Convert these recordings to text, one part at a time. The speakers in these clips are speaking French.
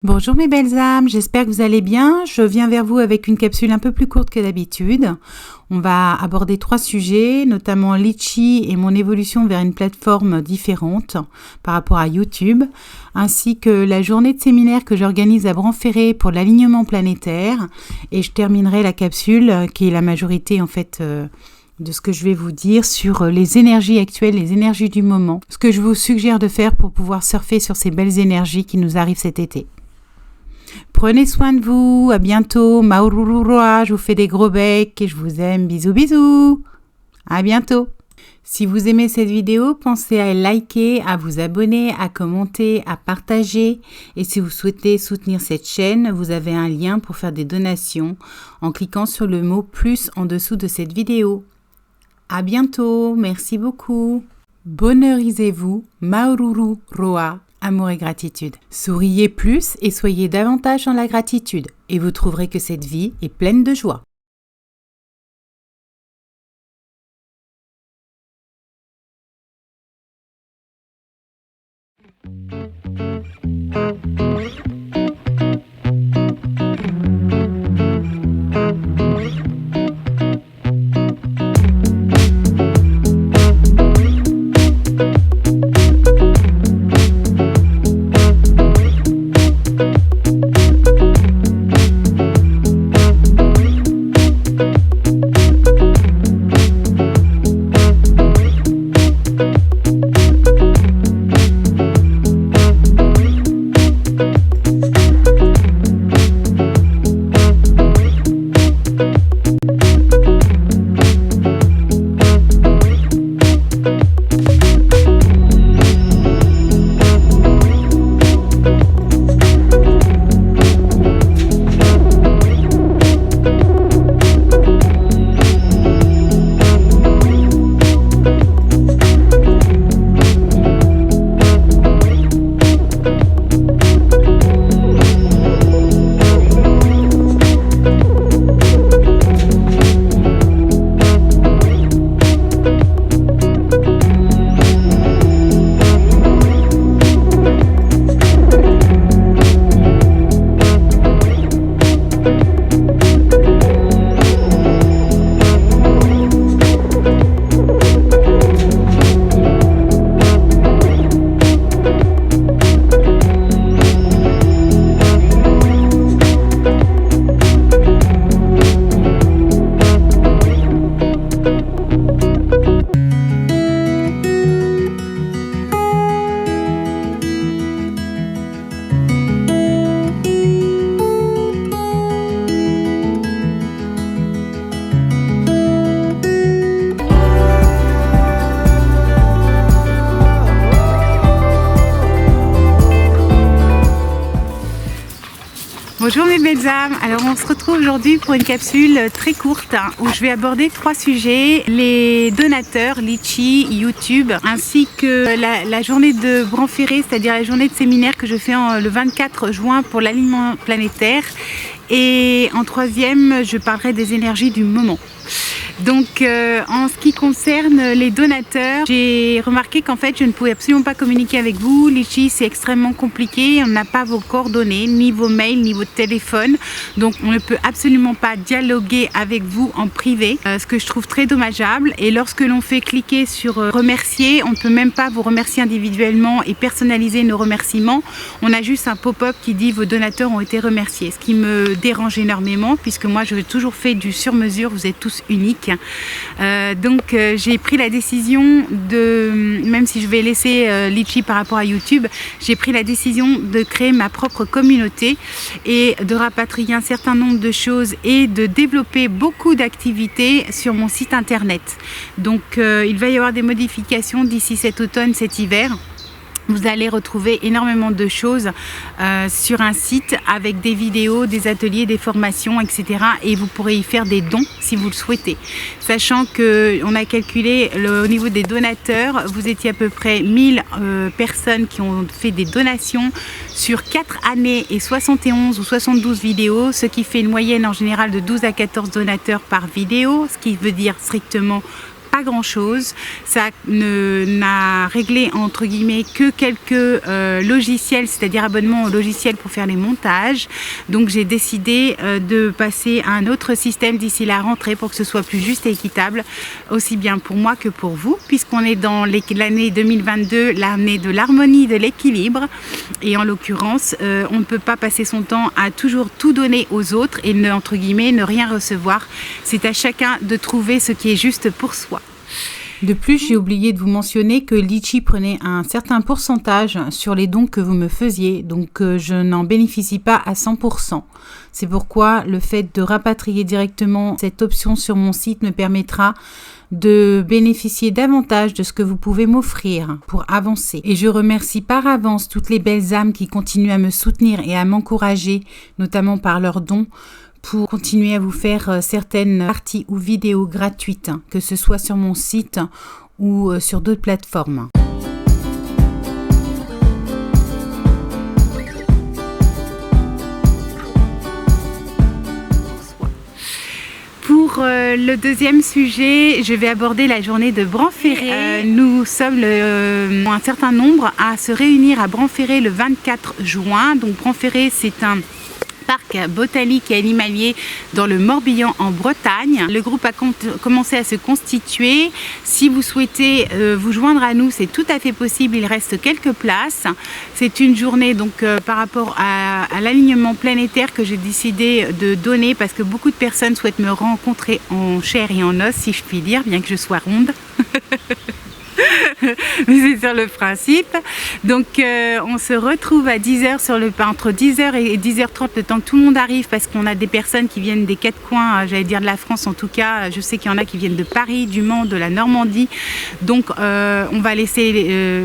Bonjour mes belles âmes, j'espère que vous allez bien. Je viens vers vous avec une capsule un peu plus courte que d'habitude. On va aborder 3 sujets, notamment Litchi et mon évolution vers une plateforme différente par rapport à YouTube, ainsi que la journée de séminaire que j'organise à Bran-Ferré pour l'alignement planétaire. Et je terminerai la capsule, qui est la majorité en fait de ce que je vais vous dire sur les énergies actuelles, les énergies du moment, ce que je vous suggère de faire pour pouvoir surfer sur ces belles énergies qui nous arrivent cet été. Prenez soin de vous, à bientôt, Maurururua, je vous fais des gros becs et je vous aime, bisous bisous, à bientôt. Si vous aimez cette vidéo, pensez à liker, à vous abonner, à commenter, à partager et si vous souhaitez soutenir cette chaîne, vous avez un lien pour faire des donations en cliquant sur le mot plus en dessous de cette vidéo. À bientôt, merci beaucoup. Bonheurisez-vous, Maurururua. Amour et gratitude. Souriez plus et soyez davantage dans la gratitude et vous trouverez que cette vie est pleine de joie. Bonjour mes belles âmes, alors on se retrouve aujourd'hui pour une capsule très courte où je vais aborder 3 sujets, les donateurs, Litchi, YouTube, ainsi que la journée de Bran-Ferré, c'est-à-dire la journée de séminaire que je fais le 24 juin pour l'alignement planétaire. Et en 3e, je parlerai des énergies du moment. Donc en ce qui concerne les donateurs, j'ai remarqué qu'en fait je ne pouvais absolument pas communiquer avec vous. Litchi, c'est extrêmement compliqué, on n'a pas vos coordonnées, ni vos mails, ni votre téléphone. Donc on ne peut absolument pas dialoguer avec vous en privé, ce que je trouve très dommageable. Et lorsque l'on fait cliquer sur remercier, on ne peut même pas vous remercier individuellement et personnaliser nos remerciements. On a juste un pop-up qui dit vos donateurs ont été remerciés, ce qui me dérange énormément puisque moi je toujours fait du sur-mesure, vous êtes tous uniques. Donc j'ai pris la décision de, même si je vais laisser Litchi par rapport à YouTube, j'ai pris la décision de créer ma propre communauté et de rapatrier un certain nombre de choses et de développer beaucoup d'activités sur mon site internet. Donc il va y avoir des modifications d'ici cet automne, cet hiver. Vous allez retrouver énormément de choses sur un site avec des vidéos, des ateliers, des formations, etc. Et vous pourrez y faire des dons si vous le souhaitez. Sachant qu'on a calculé au niveau des donateurs, vous étiez à peu près 1000 personnes qui ont fait des donations sur 4 années et 71 ou 72 vidéos, ce qui fait une moyenne en général de 12 à 14 donateurs par vidéo, ce qui veut dire strictement pas grand chose, ça n'a réglé entre guillemets que quelques logiciels, c'est-à-dire abonnement au logiciel pour faire les montages. Donc j'ai décidé de passer à un autre système d'ici la rentrée pour que ce soit plus juste et équitable, aussi bien pour moi que pour vous, puisqu'on est dans l'année 2022, l'année de l'harmonie, de l'équilibre, et en l'occurrence on ne peut pas passer son temps à toujours tout donner aux autres et entre guillemets ne rien recevoir. C'est à chacun de trouver ce qui est juste pour soi. De plus, j'ai oublié de vous mentionner que Litchi prenait un certain pourcentage sur les dons que vous me faisiez, donc je n'en bénéficie pas à 100%. C'est pourquoi le fait de rapatrier directement cette option sur mon site me permettra de bénéficier davantage de ce que vous pouvez m'offrir pour avancer. Et je remercie par avance toutes les belles âmes qui continuent à me soutenir et à m'encourager, notamment par leurs dons, pour continuer à vous faire certaines parties ou vidéos gratuites, que ce soit sur mon site ou sur d'autres plateformes. Pour le deuxième sujet, je vais aborder la journée de Branferré. Nous sommes un certain nombre à se réunir à Branferré le 24 juin. Donc Branferré, c'est un parc botanique et animalier dans le Morbihan en Bretagne. Le groupe a commencé à se constituer. Si vous souhaitez vous joindre à nous, c'est tout à fait possible. Il reste quelques places. C'est une journée donc par rapport à l'alignement planétaire que j'ai décidé de donner parce que beaucoup de personnes souhaitent me rencontrer en chair et en os, si je puis dire, bien que je sois ronde. Mais c'est sur le principe. Donc on se retrouve à 10h entre 10h et 10h30, le temps que tout le monde arrive, parce qu'on a des personnes qui viennent des quatre coins, j'allais dire de la France en tout cas. Je sais qu'il y en a qui viennent de Paris, du Mans, de la Normandie. Donc on va laisser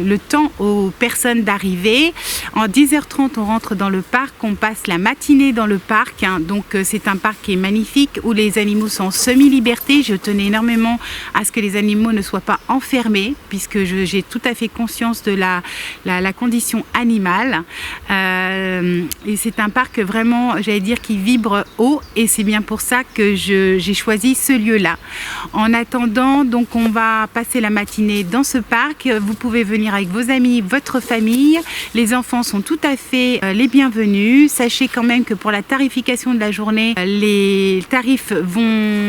le temps aux personnes d'arriver. En 10h30, on rentre dans le parc, on passe la matinée dans le parc. Donc c'est un parc qui est magnifique, où les animaux sont en semi-liberté. Je tenais énormément à ce que les animaux ne soient pas enfermés, puisque j'ai tout à fait conscience de la condition animale. Et c'est un parc vraiment, j'allais dire, qui vibre haut, et c'est bien pour ça que j'ai choisi ce lieu-là. En attendant, donc on va passer la matinée dans ce parc. Vous pouvez venir avec vos amis, votre famille. Les enfants sont tout à fait les bienvenus. Sachez quand même que pour la tarification de la journée, les tarifs vont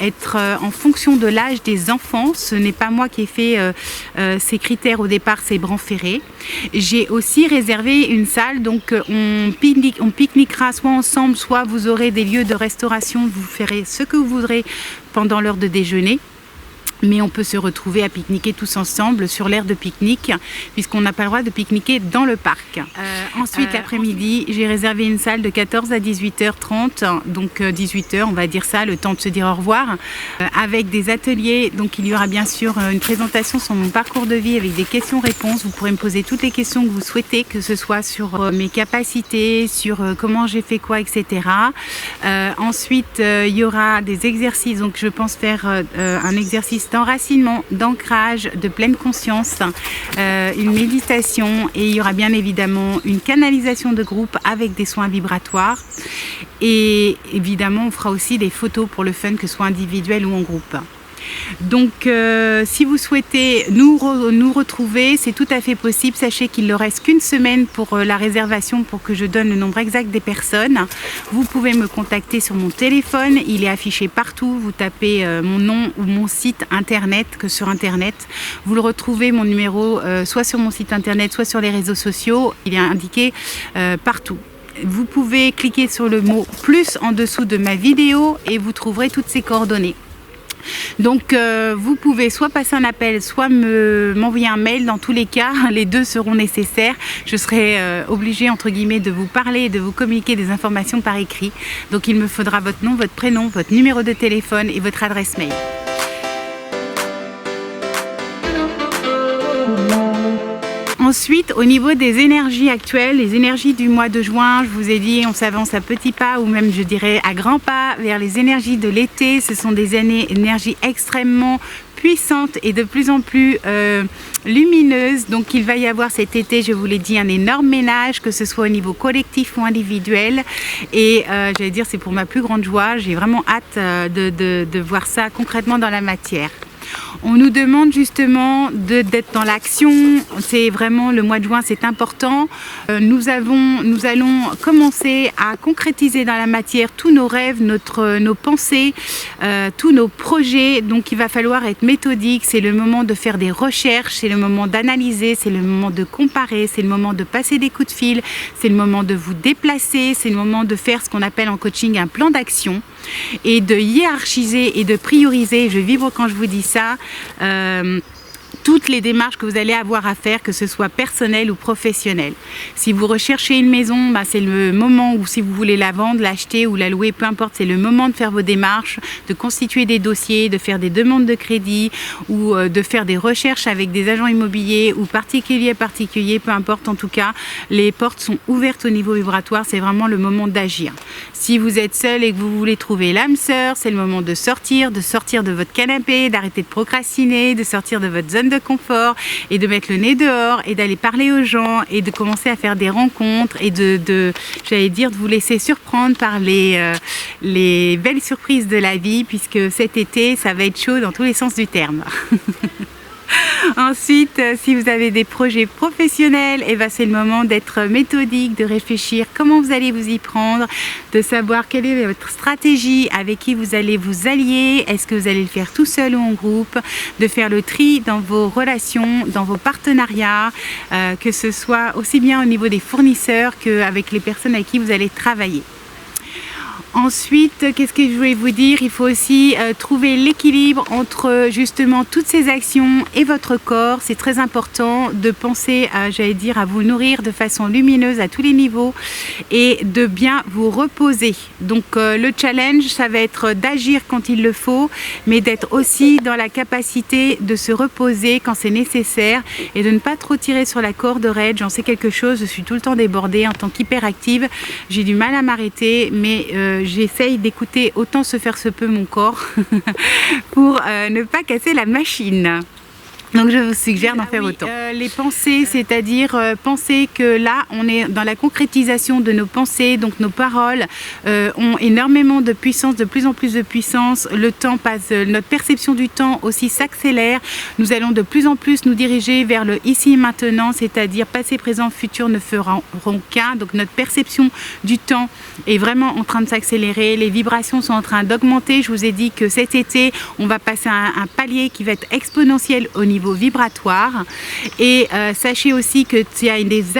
être en fonction de l'âge des enfants. Ce n'est pas moi qui ai fait ces critères au départ, c'est Branferré. J'ai aussi réservé une salle, donc on pique-niquera soit ensemble, soit vous aurez des lieux de restauration, vous ferez ce que vous voudrez pendant l'heure de déjeuner. Mais on peut se retrouver à pique-niquer tous ensemble sur l'aire de pique-nique, puisqu'on n'a pas le droit de pique-niquer dans le parc. Ensuite, l'après-midi, j'ai réservé une salle de 14 à 18h30, donc 18h, on va dire ça, le temps de se dire au revoir, avec des ateliers. Donc il y aura bien sûr une présentation sur mon parcours de vie avec des questions-réponses. Vous pourrez me poser toutes les questions que vous souhaitez, que ce soit sur mes capacités, sur comment j'ai fait quoi, etc. Ensuite, il y aura des exercices, donc je pense faire un exercice d'enracinement, d'ancrage, de pleine conscience, une méditation, et il y aura bien évidemment une canalisation de groupe avec des soins vibratoires, et évidemment on fera aussi des photos pour le fun, que ce soit individuel ou en groupe. Donc si vous souhaitez nous retrouver, c'est tout à fait possible. Sachez qu'il ne reste qu'une semaine pour la réservation, pour que je donne le nombre exact des personnes. Vous pouvez me contacter sur mon téléphone, il est affiché partout. Vous tapez mon nom ou mon site internet, que sur internet vous le retrouvez, mon numéro, soit sur mon site internet, soit sur les réseaux sociaux. Il est indiqué partout. Vous pouvez cliquer sur le mot plus en dessous de ma vidéo et vous trouverez toutes ces coordonnées. Donc vous pouvez soit passer un appel, soit m'envoyer un mail. Dans tous les cas, les deux seront nécessaires. Je serai obligée entre guillemets de vous parler et de vous communiquer des informations par écrit. Donc il me faudra votre nom, votre prénom, votre numéro de téléphone et votre adresse mail. Ensuite, au niveau des énergies actuelles, les énergies du mois de juin, je vous ai dit, on s'avance à petits pas, ou même je dirais à grands pas vers les énergies de l'été. Ce sont des énergies extrêmement puissantes et de plus en plus lumineuses. Donc il va y avoir cet été, je vous l'ai dit, un énorme ménage, que ce soit au niveau collectif ou individuel. Et j'allais dire, c'est pour ma plus grande joie. J'ai vraiment hâte de voir ça concrètement dans la matière. On nous demande justement d'être dans l'action. C'est vraiment le mois de juin, c'est important. Nous allons commencer à concrétiser dans la matière tous nos rêves, nos pensées, tous nos projets. Donc il va falloir être méthodique. C'est le moment de faire des recherches, c'est le moment d'analyser, c'est le moment de comparer, c'est le moment de passer des coups de fil, c'est le moment de vous déplacer, c'est le moment de faire ce qu'on appelle en coaching un plan d'action et de hiérarchiser et de prioriser. Je vibre quand je vous dis ça. Toutes les démarches que vous allez avoir à faire, que ce soit personnel ou professionnel. Si vous recherchez une maison, c'est le moment où si vous voulez la vendre, l'acheter ou la louer, peu importe, c'est le moment de faire vos démarches, de constituer des dossiers, de faire des demandes de crédit ou de faire des recherches avec des agents immobiliers ou particuliers, peu importe, en tout cas, les portes sont ouvertes au niveau vibratoire, c'est vraiment le moment d'agir. Si vous êtes seul et que vous voulez trouver l'âme sœur, c'est le moment de sortir de votre canapé, d'arrêter de procrastiner, de sortir de votre zone de confort et de mettre le nez dehors et d'aller parler aux gens et de commencer à faire des rencontres et de vous laisser surprendre par les belles surprises de la vie, puisque cet été ça va être chaud dans tous les sens du terme. Ensuite, si vous avez des projets professionnels, c'est le moment d'être méthodique, de réfléchir comment vous allez vous y prendre, de savoir quelle est votre stratégie, avec qui vous allez vous allier, est-ce que vous allez le faire tout seul ou en groupe, de faire le tri dans vos relations, dans vos partenariats, que ce soit aussi bien au niveau des fournisseurs qu'avec les personnes avec qui vous allez travailler. Ensuite, qu'est-ce que je voulais vous dire? Il faut aussi trouver l'équilibre entre justement toutes ces actions et votre corps. C'est très important de penser à, à vous nourrir de façon lumineuse à tous les niveaux et de bien vous reposer. Donc le challenge, ça va être d'agir quand il le faut, mais d'être aussi dans la capacité de se reposer quand c'est nécessaire et de ne pas trop tirer sur la corde raide. J'en sais quelque chose, je suis tout le temps débordée en tant qu'hyperactive. J'ai du mal à m'arrêter, mais j'essaye d'écouter autant se faire se peut mon corps pour ne pas casser la machine. Donc je vous suggère d'en faire autant. Les pensées, c'est-à-dire penser que là, on est dans la concrétisation de nos pensées, donc nos paroles ont énormément de puissance, de plus en plus de puissance. Le temps passe, notre perception du temps aussi s'accélère. Nous allons de plus en plus nous diriger vers le ici et maintenant, c'est-à-dire passé, présent, futur ne feront qu'un. Donc notre perception du temps est vraiment en train de s'accélérer. Les vibrations sont en train d'augmenter. Je vous ai dit que cet été, on va passer à un palier qui va être exponentiel au niveau vibratoire et sachez aussi qu'il y a des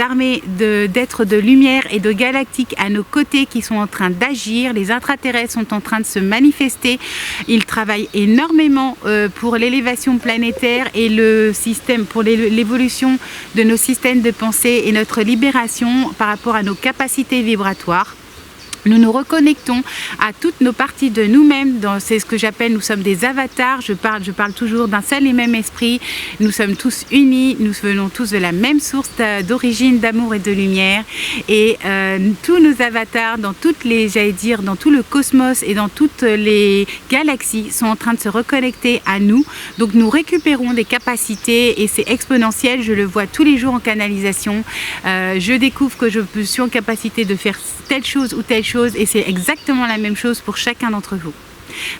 armées d'êtres de lumière et de galactiques à nos côtés qui sont en train d'agir. Les intraterrestres sont en train de se manifester. Ils travaillent énormément pour l'élévation planétaire et le système, pour l'évolution de nos systèmes de pensée et notre libération par rapport à nos capacités vibratoires. Nous nous reconnectons à toutes nos parties de nous-mêmes, c'est ce que j'appelle, nous sommes des avatars, je parle toujours d'un seul et même esprit, nous sommes tous unis, nous venons tous de la même source d'origine, d'amour et de lumière, et tous nos avatars dans toutes les, dans tout le cosmos et dans toutes les galaxies sont en train de se reconnecter à nous, donc nous récupérons des capacités et c'est exponentiel, je le vois tous les jours en canalisation, je découvre que je suis en capacité de faire telle chose ou telle chose et c'est exactement la même chose pour chacun d'entre vous.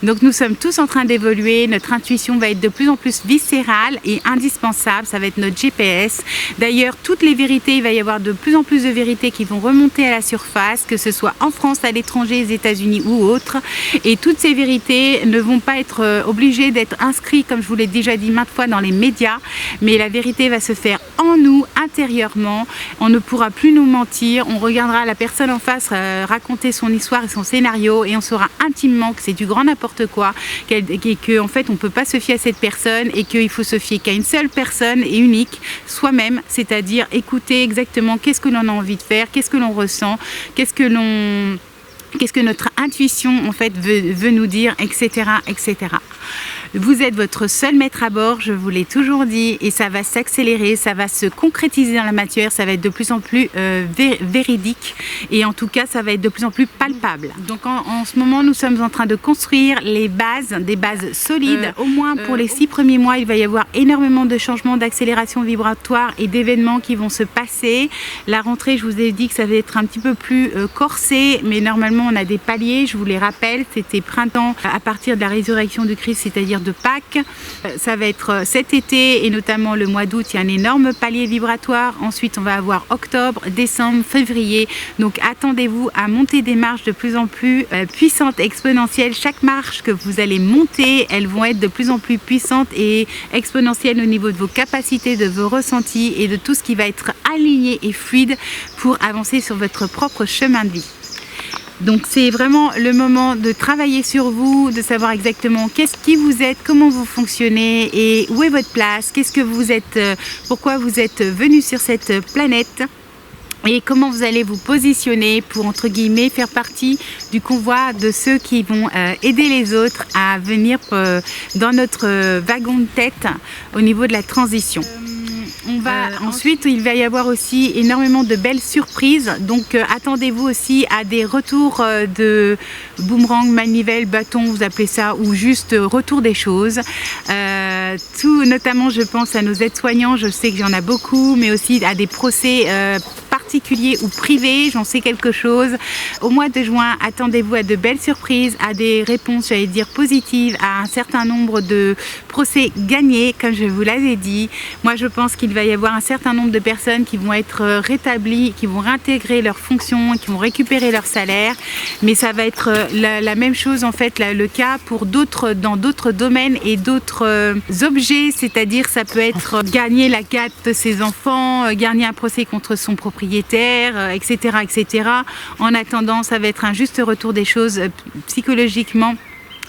Donc nous sommes tous en train d'évoluer, notre intuition va être de plus en plus viscérale et indispensable, ça va être notre GPS. D'ailleurs, toutes les vérités, il va y avoir de plus en plus de vérités qui vont remonter à la surface, que ce soit en France, à l'étranger, aux États-Unis ou autres. Et toutes ces vérités ne vont pas être obligées d'être inscrites, comme je vous l'ai déjà dit maintes fois, dans les médias, mais la vérité va se faire en nous, intérieurement. On ne pourra plus nous mentir, on regardera la personne en face raconter son histoire et son scénario et on saura intimement que c'est du grand n'importe quoi, qu'en fait on ne peut pas se fier à cette personne et qu'il faut se fier qu'à une seule personne et unique, soi-même, c'est-à-dire écouter exactement qu'est-ce que l'on a envie de faire, qu'est-ce que l'on ressent, qu'est-ce que notre intuition en fait veut nous dire, etc., etc. Vous êtes votre seul maître à bord, je vous l'ai toujours dit, et ça va s'accélérer, ça va se concrétiser dans la matière, ça va être de plus en plus véridique et en tout cas ça va être de plus en plus palpable. Donc en ce moment nous sommes en train de construire les bases, des bases solides. Au moins pour les 6 premiers mois, il va y avoir énormément de changements, d'accélération vibratoire et d'événements qui vont se passer. La rentrée, je vous ai dit que ça va être un petit peu plus corsé, mais normalement on a des paliers, je vous les rappelle, c'était printemps à partir de la résurrection du Christ, c'est-à-dire dire, de Pâques. Ça va être cet été et notamment le mois d'août, il y a un énorme palier vibratoire. Ensuite, on va avoir octobre, décembre, février. Donc, attendez-vous à monter des marches de plus en plus puissantes, exponentielles. Chaque marche que vous allez monter, elles vont être de plus en plus puissantes et exponentielles au niveau de vos capacités, de vos ressentis et de tout ce qui va être aligné et fluide pour avancer sur votre propre chemin de vie. Donc c'est vraiment le moment de travailler sur vous, de savoir exactement qui vous êtes, comment vous fonctionnez et où est votre place, qu'est-ce que vous êtes, pourquoi vous êtes venu sur cette planète et comment vous allez vous positionner pour, entre guillemets, faire partie du convoi de ceux qui vont aider les autres à venir dans notre wagon de tête au niveau de la transition. Ensuite, il va y avoir aussi énormément de belles surprises. Donc, attendez-vous aussi à des retours de boomerang, manivelle, bâton, vous appelez ça, ou juste retour des choses. Notamment, je pense à nos aides-soignants. Je sais qu'il y en a beaucoup, mais aussi à des procès particuliers ou privés, j'en sais quelque chose. Au mois de juin, attendez-vous à de belles surprises, à des réponses, j'allais dire, positives, à un certain nombre de procès gagnés, comme je vous l'avais dit. Moi, je pense qu'il va y avoir un certain nombre de personnes qui vont être rétablies, qui vont réintégrer leurs fonctions, qui vont récupérer leur salaire. Mais ça va être la même chose, en fait, le cas pour dans d'autres domaines et d'autres objets, c'est-à-dire ça peut être gagner la garde de ses enfants, gagner un procès contre son propriétaire, etc., etc. En attendant, ça va être un juste retour des choses psychologiquement.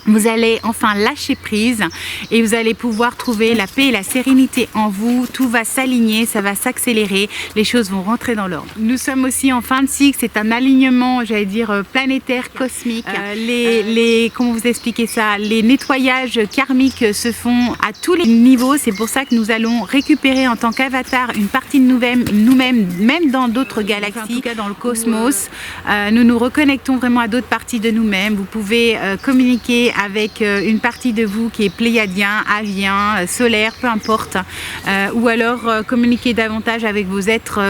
Vous allez enfin lâcher prise et vous allez pouvoir trouver la paix et la sérénité en vous. Tout va s'aligner, ça va s'accélérer, les choses vont rentrer dans l'ordre. Nous sommes aussi en fin de cycle, c'est un alignement, j'allais dire, planétaire, cosmique. Comment vous expliquer ça? Les nettoyages karmiques se font à tous les niveaux. C'est pour ça que nous allons récupérer en tant qu'avatar une partie de nous-mêmes, même dans d'autres galaxies, en tout cas dans le cosmos. Nous nous reconnectons vraiment à d'autres parties de nous-mêmes. Vous pouvez communiquer avec une partie de vous qui est pléiadien, avien, solaire, peu importe, ou alors communiquer davantage avec vos êtres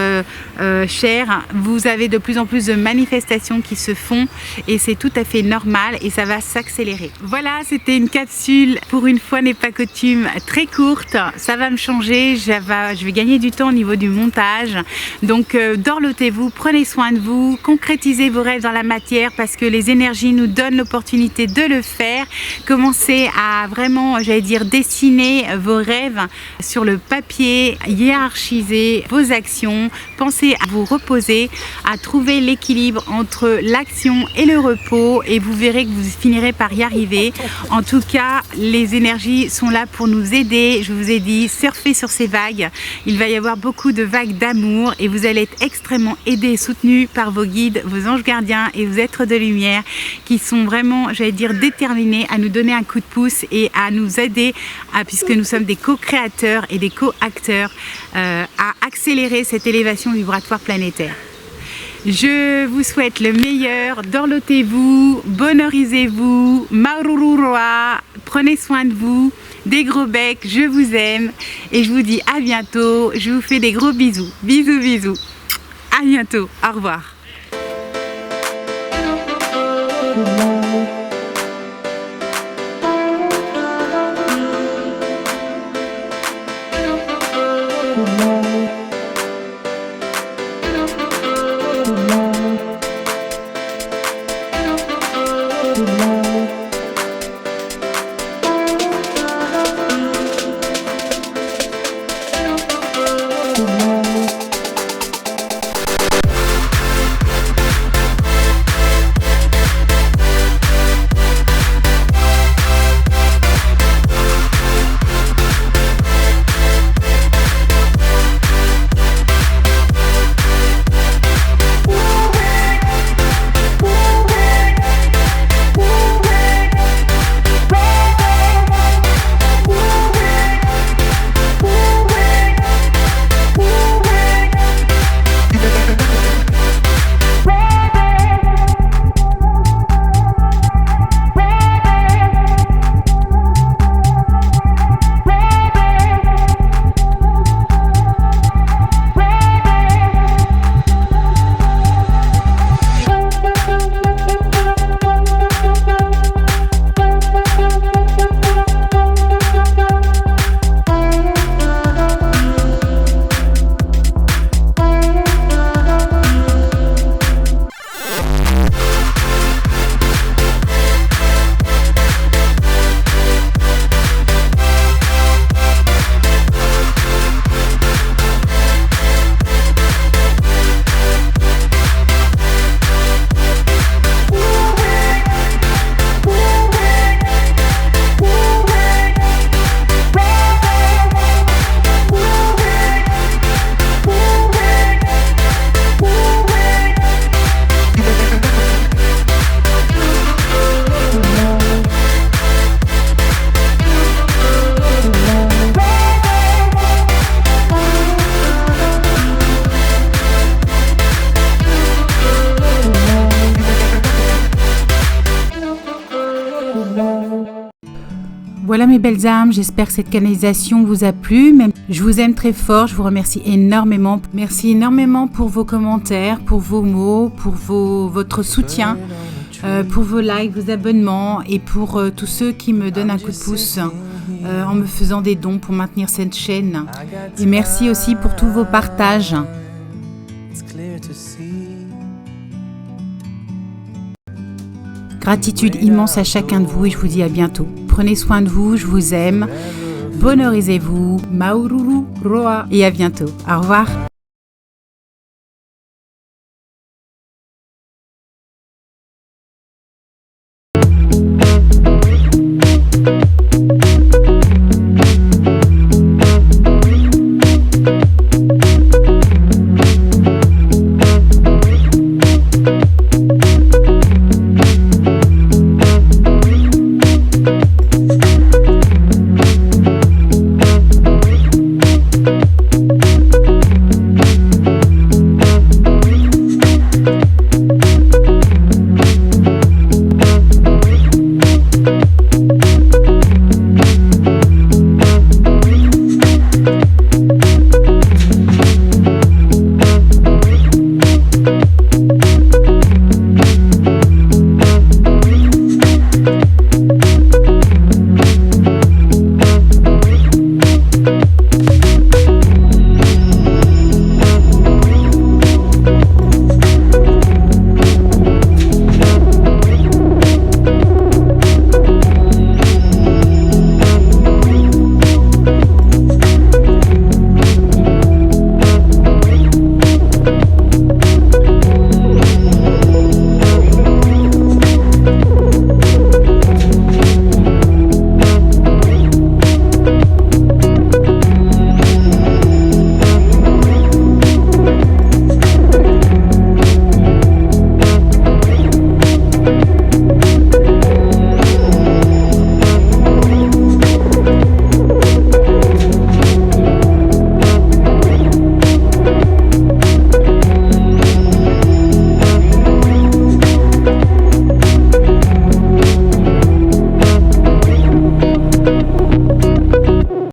chers. Vous avez de plus en plus de manifestations qui se font et c'est tout à fait normal et ça va s'accélérer. Voilà, c'était une capsule, pour une fois n'est pas coutume, très courte. Ça va me changer, je vais gagner du temps au niveau du montage. Donc dorlotez-vous, prenez soin de vous, concrétisez vos rêves dans la matière parce que les énergies nous donnent l'opportunité de le faire. Commencez à vraiment, j'allais dire, dessiner vos rêves sur le papier, hiérarchiser vos actions, pensez à vous reposer, à trouver l'équilibre entre l'action et le repos et vous verrez que vous finirez par y arriver. En tout cas, les énergies sont là pour nous aider. Je vous ai dit, surfez sur ces vagues. Il va y avoir beaucoup de vagues d'amour et vous allez être extrêmement aidés et soutenus par vos guides, vos anges gardiens et vos êtres de lumière qui sont vraiment, j'allais dire, déterminés à nous donner un coup de pouce et à nous aider, puisque nous sommes des co-créateurs et des co-acteurs, à accélérer cette élévation vibratoire planétaire. Je vous souhaite le meilleur, dorlotez-vous, bonheurisez-vous, marururoa, prenez soin de vous, des gros becs, je vous aime et je vous dis à bientôt, je vous fais des gros bisous, bisous bisous, à bientôt, au revoir. Voilà mes belles âmes, j'espère que cette canalisation vous a plu. Je vous aime très fort, je vous remercie énormément. Merci énormément pour vos commentaires, pour vos mots, pour votre soutien, pour vos likes, vos abonnements et pour tous ceux qui me donnent un coup de pouce en me faisant des dons pour maintenir cette chaîne. Et merci aussi pour tous vos partages. Gratitude immense à chacun de vous et je vous dis à bientôt. Prenez soin de vous, je vous aime. Bonheurisez-vous. Maururu Roa et à bientôt. Au revoir.